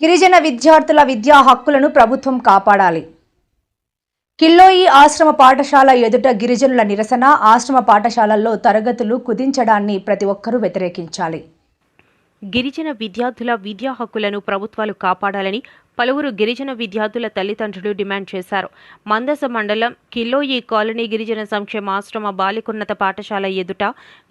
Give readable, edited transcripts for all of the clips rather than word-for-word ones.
గిరిజన విద్యార్థుల విద్యా హక్కులను ప్రభుత్వం కాపాడాలి. కిల్లోయి ఆశ్రమ పాఠశాల ఎదుట గిరిజనుల నిరసన. ఆశ్రమ పాఠశాలల్లో తరగతులు కుదించడాన్ని ప్రతి ఒక్కరూ వ్యతిరేకించాలి. గిరిజన విద్యార్థుల విద్యా హక్కులను ప్రభుత్వాలు కాపాడాలని పలువురు గిరిజన విద్యార్థుల తల్లిదండ్రులు డిమాండ్ చేశారు. మందస మండలం కిల్లోయి కాలనీ గిరిజన సంక్షేమ ఆశ్రమ బాలికోన్నత పాఠశాల ఎదుట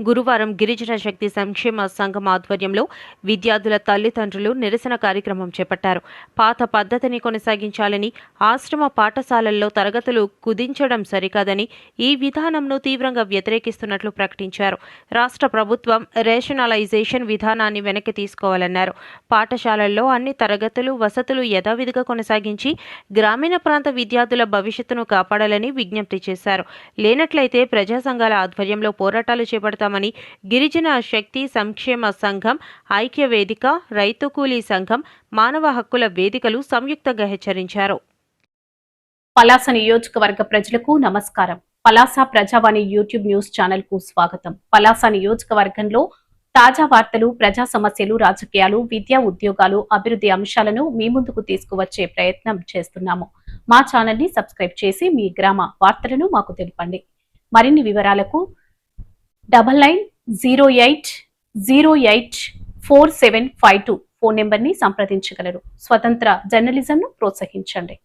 గురువారం గిరిజన శక్తి సంక్షేమ సంఘం ఆధ్వర్యంలో విద్యార్థుల తల్లిదండ్రులు నిరసన కార్యక్రమం చేపట్టారు. పాత పద్ధతిని కొనసాగించాలని, ఆశ్రమ పాఠశాలల్లో తరగతులు కుదించడం సరికాదని, ఈ విధానంను తీవ్రంగా వ్యతిరేకిస్తున్నట్లు ప్రకటించారు. రాష్ట్ర ప్రభుత్వం రేషనలైజేషన్ విధానాన్ని వెనక్కి తీసుకోవాలన్నారు. పాఠశాలల్లో అన్ని తరగతులు, వసతులు యథావిధిగా కొనసాగించి గ్రామీణ ప్రాంత విద్యార్థుల భవిష్యత్తును కాపాడాలని విజ్ఞప్తి చేశారు. లేనట్లయితే ప్రజా సంఘాల ఆధ్వర్యంలో పోరాటాలు చేపడతామని గిరిజన శక్తి సంక్షేమ సంఘం, ఐక్య వేదిక, రైతు కూలీ సంఘం, మానవ హక్కుల వేదికలు సంయుక్తంగా హెచ్చరించారు. పలాస నియోజకవర్గ ప్రజలకు నమస్కారం. పలాస ప్రజావాణి యూట్యూబ్ న్యూస్ ఛానల్ కు స్వాగతం. పలాస నియోజకవర్గంలో తాజా వార్తలు, ప్రజా సమస్యలు, రాజకీయాలు, విద్యా, ఉద్యోగాలు, అభివృద్ధి అంశాలను మీ ముందుకు తీసుకువచ్చే ప్రయత్నం చేస్తున్నాము. మా ఛానల్ ని సబ్స్క్రైబ్ చేసి మీ గ్రామ వార్తలను మాకు తెలపండి. మరిన్ని వివరాలకు 9908084752 ఫోన్ నెంబర్ ని సంప్రదించగలరు. స్వతంత్ర జర్నలిజంను ప్రోత్సహించండి.